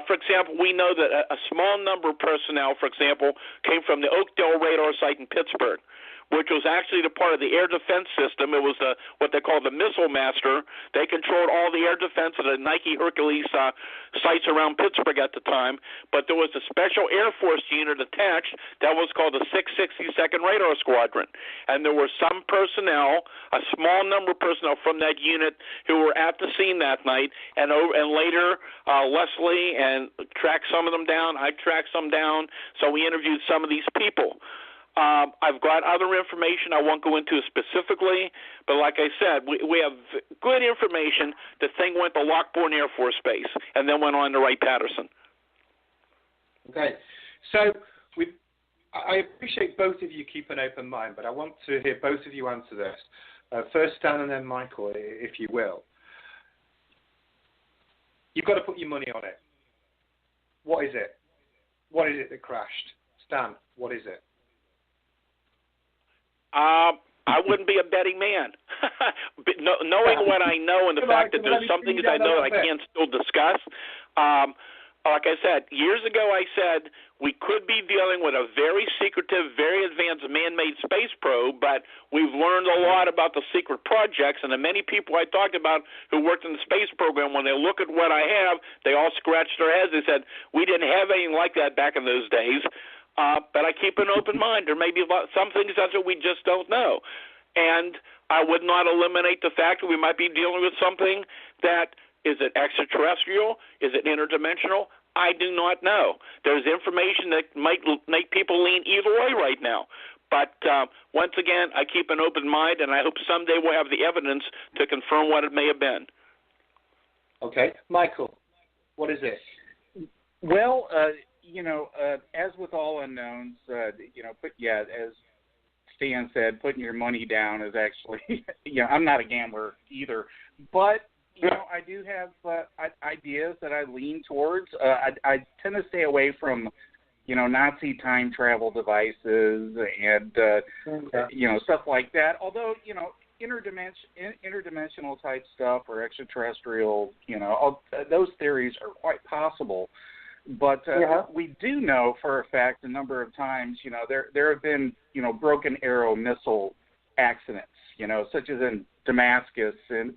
for example, we know that a small number of personnel, for example, came from the Oakdale radar site in Pittsburgh, which was actually the part of the air defense system. It was what they call the missile master. They controlled all the air defense of the Nike Hercules sites around Pittsburgh at the time. But there was a special Air Force unit attached that was called the 662nd Radar Squadron. And there were some personnel, a small number of personnel from that unit who were at the scene that night. And later, Leslie and tracked some of them down. I tracked some down. So we interviewed some of these people. I've got other information I won't go into specifically, but like I said, we have good information. The thing went to Lockbourne Air Force Base and then went on to Wright-Patterson. Okay. So I appreciate both of you keep an open mind, but I want to hear both of you answer this. First Stan and then Michael, if you will. You've got to put your money on it. What is it? What is it that crashed? Stan, what is it? I wouldn't be a betting man. But knowing what I know and the fact that there's some things I know that I can't still discuss, like I said, years ago I said we could be dealing with a very secretive, very advanced man-made space probe, but we've learned a lot about the secret projects, and the many people I talked about who worked in the space program, when they look at what I have, they all scratched their heads. They said, we didn't have anything like that back in those days. But I keep an open mind. There may be some things that we just don't know. And I would not eliminate the fact that we might be dealing with something that, is it extraterrestrial? Is it interdimensional? I do not know. There's information that might make people lean either way right now. But once again, I keep an open mind, and I hope someday we'll have the evidence to confirm what it may have been. Okay. Michael, what is it? Well, as with all unknowns, as Stan said, putting your money down is actually, I'm not a gambler either, but, I do have ideas that I lean towards. I tend to stay away from, Nazi time travel devices and, stuff like that. Although, interdimensional type stuff or extraterrestrial, those theories are quite possible. But we do know for a fact a number of times, there have been, broken arrow missile accidents, such as in Damascus and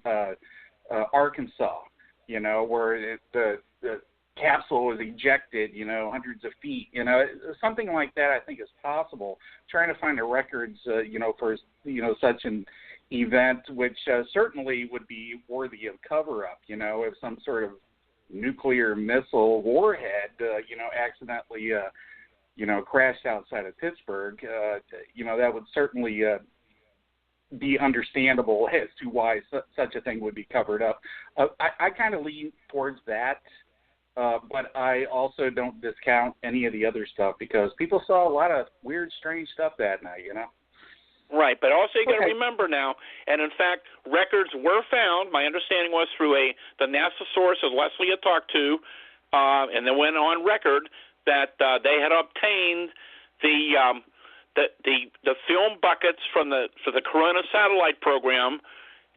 Arkansas, where the capsule was ejected, hundreds of feet. Something like that I think is possible. Trying to find the records, for, such an event, which certainly would be worthy of cover-up, if some sort of nuclear missile warhead, accidentally, crashed outside of Pittsburgh, that would certainly be understandable as to why such a thing would be covered up. I kind of lean towards that, but I also don't discount any of the other stuff because people saw a lot of weird, strange stuff that night, Right, but also you got to remember now, and in fact, records were found. My understanding was through the NASA source that Leslie had talked to, and then went on record that they had obtained the film buckets for the Corona satellite program,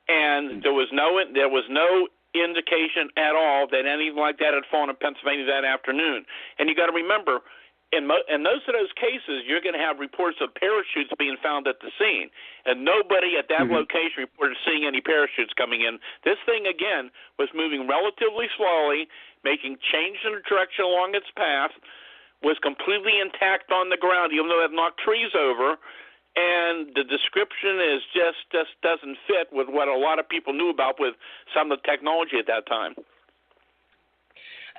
and there was no indication at all that anything like that had fallen in Pennsylvania that afternoon. And you got to remember, in most of those cases, you're going to have reports of parachutes being found at the scene, and nobody at that location reported seeing any parachutes coming in. This thing, again, was moving relatively slowly, making changes in the direction along its path. was completely intact on the ground, even though it knocked trees over. And the description is just doesn't fit with what a lot of people knew about with some of the technology at that time.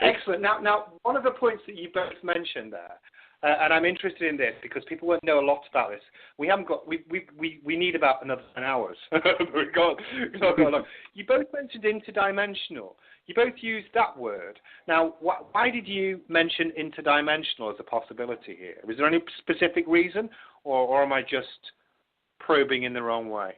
Excellent. Now, one of the points that you both mentioned there, and I'm interested in this because people won't know a lot about this. We need about another 10 hours. We've got long. You both mentioned interdimensional. You both used that word. Now, why did you mention interdimensional as a possibility here? Was there any specific reason, or am I just probing in the wrong way?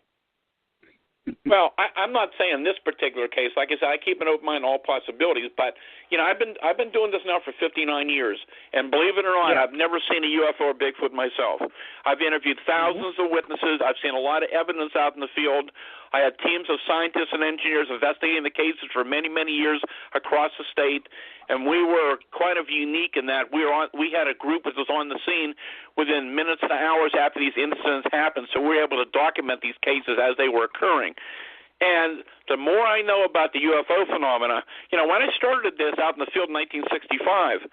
Well, I'm not saying this particular case. Like I said, I keep an open mind on all possibilities. But I've been doing this now for 59 years, and believe it or not, I've never seen a UFO or Bigfoot myself. I've interviewed thousands of witnesses. I've seen a lot of evidence out in the field. I had teams of scientists and engineers investigating the cases for many, many years across the state, and we were kind of unique in that we had a group that was on the scene within minutes to hours after these incidents happened, so we were able to document these cases as they were occurring. And the more I know about the UFO phenomena, when I started this out in the field in 1965,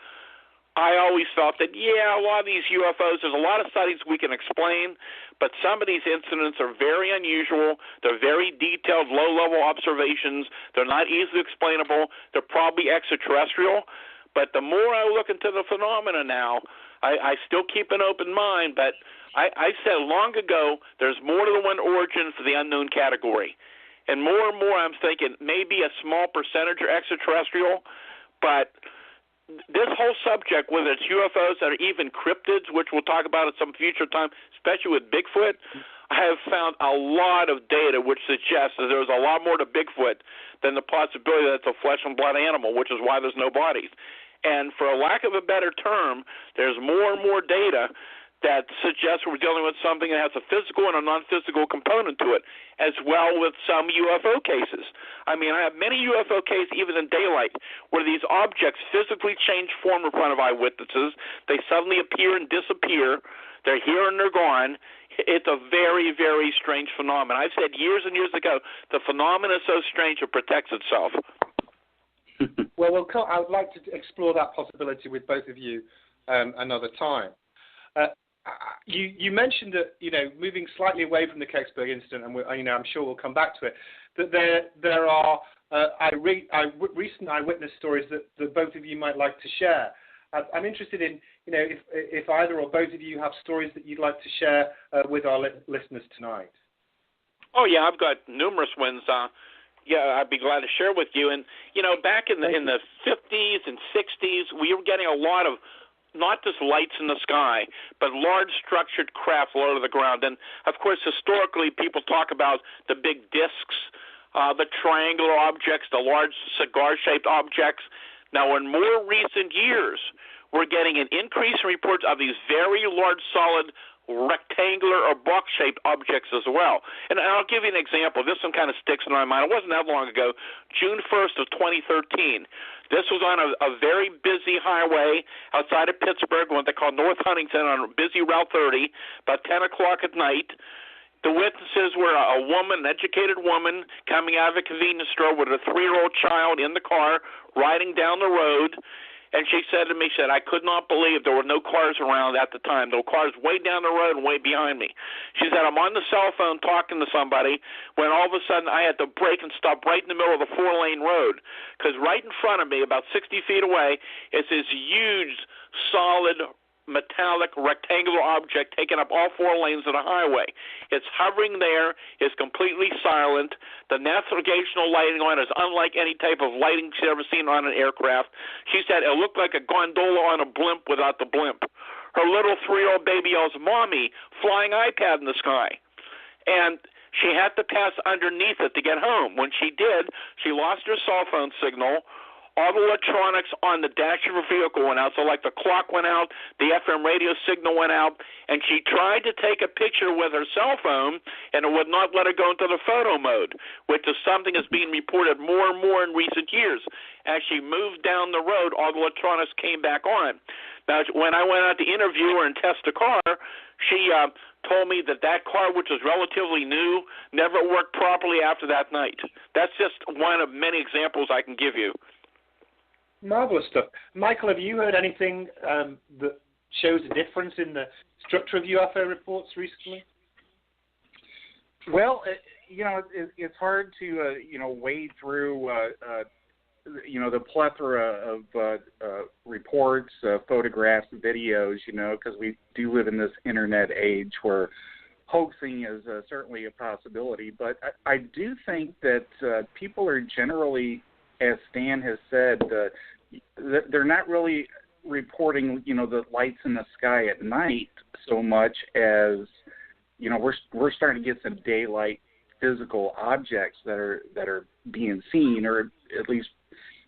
I always thought that, a lot of these UFOs, there's a lot of studies we can explain, but some of these incidents are very unusual. They're very detailed, low-level observations. They're not easily explainable. They're probably extraterrestrial. But the more I look into the phenomena now, I still keep an open mind, but I said long ago there's more to the one origin for the unknown category. And more I'm thinking maybe a small percentage are extraterrestrial, but this whole subject, whether it's UFOs or even cryptids, which we'll talk about at some future time, especially with Bigfoot, I have found a lot of data which suggests that there's a lot more to Bigfoot than the possibility that it's a flesh and blood animal, which is why there's no bodies. And for a lack of a better term, there's more and more data that suggests we're dealing with something that has a physical and a non-physical component to it, as well with some UFO cases. I mean, I have many UFO cases, even in daylight, where these objects physically change form in front of eyewitnesses. They suddenly appear and disappear. They're here and they're gone. It's a very, very strange phenomenon. I've said years and years ago, the phenomenon is so strange it protects itself. Well, I would like to explore that possibility with both of you another time. You mentioned that, moving slightly away from the Kecksburg incident, and I'm sure we'll come back to it, that there are recent eyewitness stories that both of you might like to share. I'm interested in, if either or both of you have stories that you'd like to share with our listeners tonight. Oh yeah, I've got numerous ones. I'd be glad to share with you. And back in the 50s and 60s, we were getting a lot of not just lights in the sky, but large structured craft low to the ground. And, of course, historically, people talk about the big discs, the triangular objects, the large cigar-shaped objects. Now, in more recent years, we're getting an increase in reports of these very large, solid, rectangular or box-shaped objects as well. And I'll give you an example. This one kind of sticks in my mind. It wasn't that long ago, June 1st of 2013. This was on a very busy highway outside of Pittsburgh, what they call North Huntington, on a busy Route 30, about 10 o'clock at night. The witnesses were a woman, an educated woman, coming out of a convenience store with a 3-year-old child in the car, riding down the road. And she said to me, I could not believe there were no cars around at the time. There were cars way down the road and way behind me. She said, I'm on the cell phone talking to somebody when all of a sudden I had to brake and stop right in the middle of the 4-lane road, because right in front of me, about 60 feet away, is this huge, solid, metallic, rectangular object taking up all 4 lanes of the highway. It's hovering there. It's completely silent. The navigational lighting on it is unlike any type of lighting she's ever seen on an aircraft. She said it looked like a gondola on a blimp without the blimp. Her little 3-year-old baby yells, Mommy, flying iPad in the sky. And she had to pass underneath it to get home. When she did, she lost her cell phone signal. All the electronics on the dash of her vehicle went out. So like the clock went out, the FM radio signal went out, and she tried to take a picture with her cell phone, and it would not let her go into the photo mode, which is something that's being reported more and more in recent years. As she moved down the road, all the electronics came back on. Now, when I went out to interview her and test the car, she told me that car, which was relatively new, never worked properly after that night. That's just one of many examples I can give you. Marvelous stuff. Michael, have you heard anything that shows a difference in the structure of UFO reports recently? Well, it's hard to wade through the plethora of reports, photographs, videos, because we do live in this internet age where hoaxing is certainly a possibility. But I do think that people are generally, as Stan has said, they're not really reporting, the lights in the sky at night so much as, we're starting to get some daylight physical objects that are being seen or at least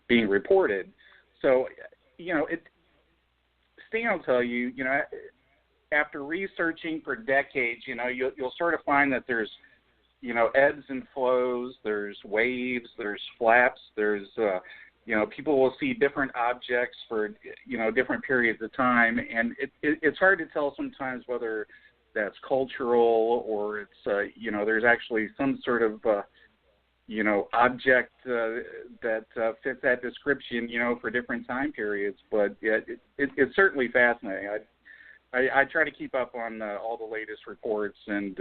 being reported. So, Stan will tell you, after researching for decades, you'll sort of find that there's, ebbs and flows, there's waves, there's flaps, there's, people will see different objects for, different periods of time. And it's hard to tell sometimes whether that's cultural or it's, there's actually some sort of, object that fits that description, for different time periods. But yeah, it's certainly fascinating. I try to keep up on all the latest reports and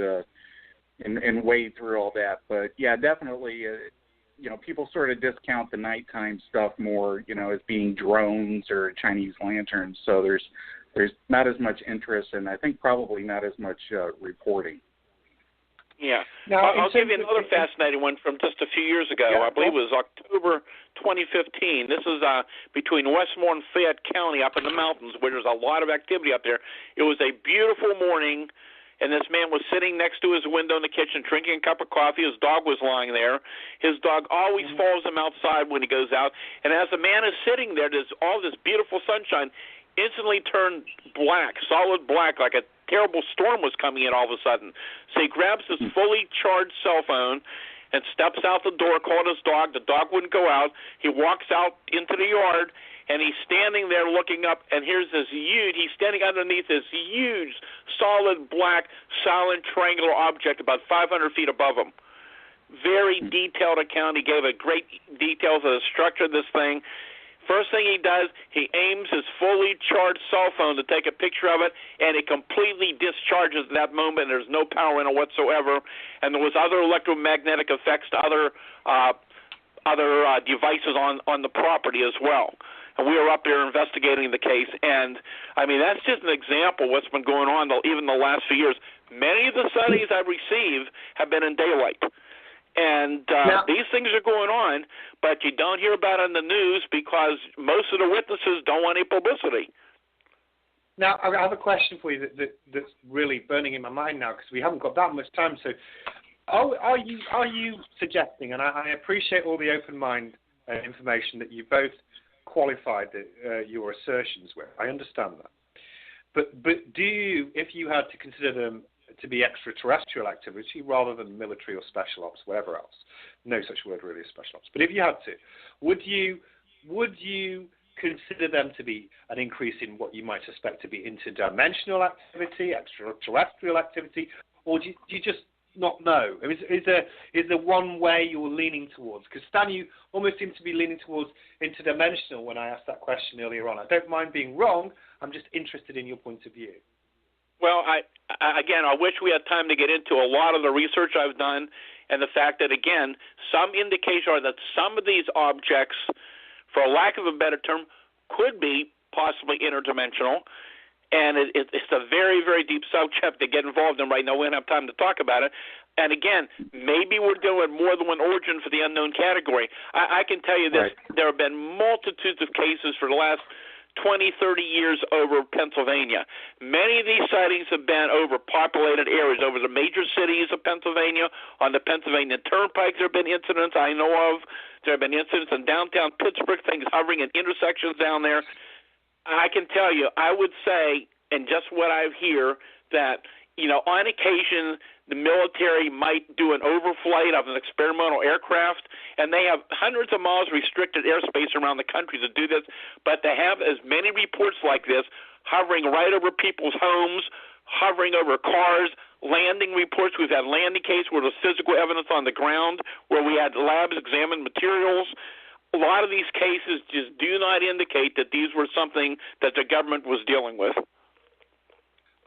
wade through all that. But yeah, definitely, people sort of discount the nighttime stuff more, as being drones or Chinese lanterns. So there's not as much interest, and I think probably not as much reporting. Yeah. Now, I'll give you another fascinating one from just a few years ago. Yeah, I believe it was October 2015. This is between Westmore and Fayette County up in the mountains where there's a lot of activity up there. It was a beautiful morning, and this man was sitting next to his window in the kitchen drinking a cup of coffee. His dog was lying there. His dog always follows him outside when he goes out. And as the man is sitting there, there's all this beautiful sunshine instantly turned black, solid black, like a terrible storm was coming in all of a sudden. So he grabs his fully charged cell phone and steps out the door, called his dog. The dog wouldn't go out. He walks out into the yard, and he's standing there looking up, and here's this he's standing underneath this huge, solid, black, silent, triangular object about 500 feet above him. Very detailed account. He gave a great details of the structure of this thing. First thing he does, he aims his fully charged cell phone to take a picture of it, and it completely discharges at that moment. There's no power in it whatsoever, and there was other electromagnetic effects to other devices on the property as well. And we were up there investigating the case, and, I mean, that's just an example of what's been going on even the last few years. Many of the studies I've received have been in daylight. And these things are going on, but you don't hear about it in the news because most of the witnesses don't want any publicity. Now, I have a question for you that's really burning in my mind now because we haven't got that much time. So are you suggesting, and I appreciate all the open mind information that you both qualified your assertions with. I understand that. But do you, if you had to consider them to be extraterrestrial activity rather than military or special ops, whatever else. No such word really as special ops. But if you had to, would you consider them to be an increase in what you might suspect to be interdimensional activity, extraterrestrial activity, or do you just not know? I mean, is there one way you're leaning towards? Because Stan, you almost seem to be leaning towards interdimensional when I asked that question earlier on. I don't mind being wrong. I'm just interested in your point of view. Well, I wish we had time to get into a lot of the research I've done and the fact that, again, some indication are that some of these objects, for lack of a better term, could be possibly interdimensional. And it's a very, very deep subject to get involved in right now. We don't have time to talk about it. And, again, maybe we're doing more than one origin for the unknown category. I can tell you this. Right. There have been multitudes of cases for the last 20, 30 years over Pennsylvania. Many of these sightings have been over populated areas, over the major cities of Pennsylvania. On the Pennsylvania Turnpike, there have been incidents I know of. There have been incidents in downtown Pittsburgh, things hovering in intersections down there. I can tell you, I would say, and just what I hear, that, on occasion, the military might do an overflight of an experimental aircraft, and they have hundreds of miles restricted airspace around the country to do this, but they have as many reports like this hovering right over people's homes, hovering over cars, landing reports. We've had landing cases where there's physical evidence on the ground, where we had labs examine materials. a lot of these cases just do not indicate that these were something that the government was dealing with.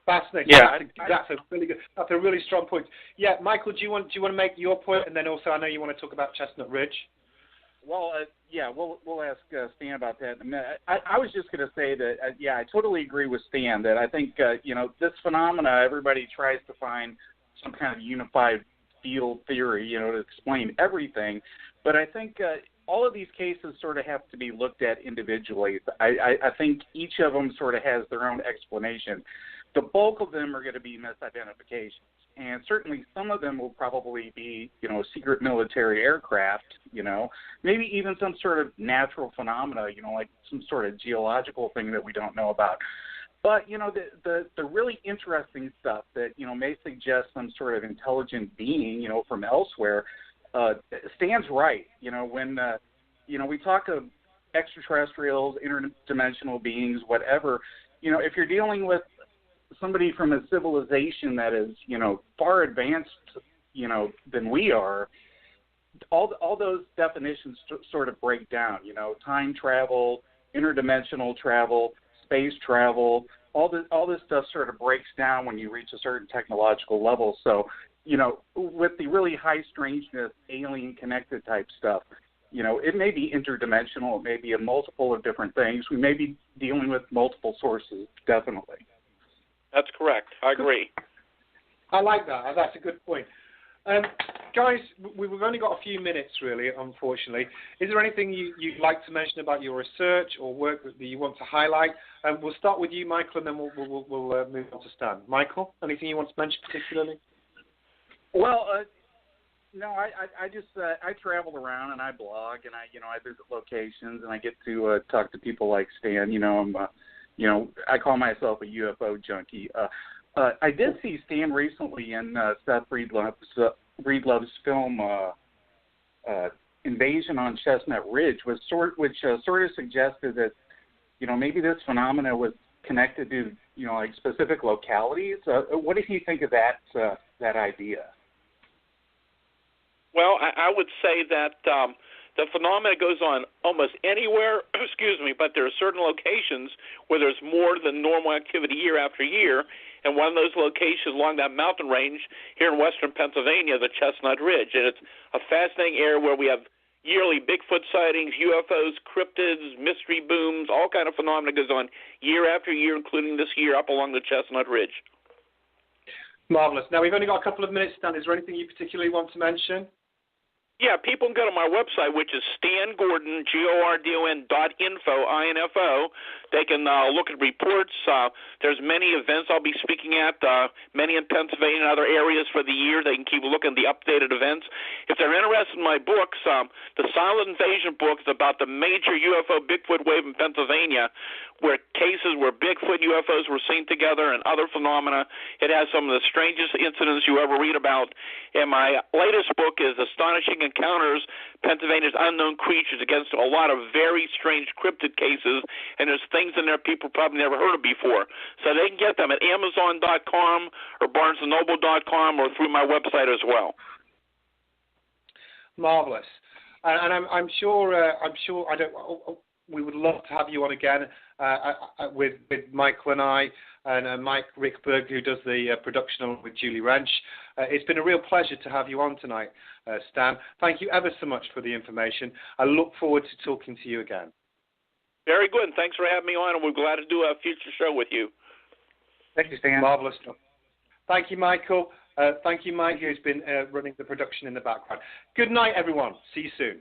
Fascinating. Yeah, That's a really good. That's a really strong point. Yeah, Michael, do you want to make your point, and then also I know you want to talk about Chestnut Ridge. Well, we'll ask Stan about that in a minute. I was just going to say that, I totally agree with Stan that I think, this phenomena, everybody tries to find some kind of unified field theory, to explain everything. But I think all of these cases sort of have to be looked at individually. I think each of them sort of has their own explanation. The bulk of them are going to be misidentifications. And certainly some of them will probably be, secret military aircraft, maybe even some sort of natural phenomena, like some sort of geological thing that we don't know about. But, the really interesting stuff that, may suggest some sort of intelligent being, from elsewhere, Stan's right. When, we talk of extraterrestrials, interdimensional beings, whatever, if you're dealing with somebody from a civilization that is, far advanced, than we are, all those definitions sort of break down, time travel, interdimensional travel, space travel, all this stuff sort of breaks down when you reach a certain technological level. So, with the really high strangeness, alien connected type stuff, it may be interdimensional, it may be a multiple of different things. We may be dealing with multiple sources, definitely. That's correct. I agree. I like that. That's a good point. Guys, we've only got a few minutes, really, unfortunately. Is there anything you'd like to mention about your research or work that you want to highlight? We'll start with you, Michael, and then we'll move on to Stan. Michael, anything you want to mention particularly? Well, no, I just I travel around and I blog and I visit locations and I get to talk to people like Stan. I call myself a UFO junkie. I did see Stan recently in Seth Breedlove's film Invasion on Chestnut Ridge, which sort of suggested that maybe this phenomena was connected to like specific localities. What did he think of that idea? Well, I would say that the phenomena goes on almost anywhere, but there are certain locations where there's more than normal activity year after year, and one of those locations along that mountain range here in western Pennsylvania, the Chestnut Ridge, and it's a fascinating area where we have yearly Bigfoot sightings, UFOs, cryptids, mystery booms, all kind of phenomena goes on year after year, including this year up along the Chestnut Ridge. Marvelous. Now, we've only got a couple of minutes, Stan. Is there anything you particularly want to mention? Yeah, people can go to my website, which is StanGordon, GORDON.info, I-N-F-O. They can look at reports. There's many events I'll be speaking at, many in Pennsylvania and other areas for the year. They can keep looking at the updated events. If they're interested in my books, the Silent Invasion book is about the major UFO Bigfoot wave in Pennsylvania, where cases where Bigfoot UFOs were seen together and other phenomena. It has some of the strangest incidents you ever read about. And my latest book is Astonishing Encounters, Pennsylvania's Unknown Creatures, against a lot of very strange cryptid cases, and there's things in there people probably never heard of before. So they can get them at Amazon.com or BarnesandNoble.com or through my website as well. Marvelous. And I'm sure we would love to have you on again with Michael and I, and Mike Rickberg, who does the production with Julie Wrench. It's been a real pleasure to have you on tonight, Stan. Thank you ever so much for the information. I look forward to talking to you again. Very good, and thanks for having me on, and we're glad to do a future show with you. Thank you, Stan. Marvelous. Thank you, Michael. Thank you, Mike, who's been running the production in the background. Good night, everyone. See you soon.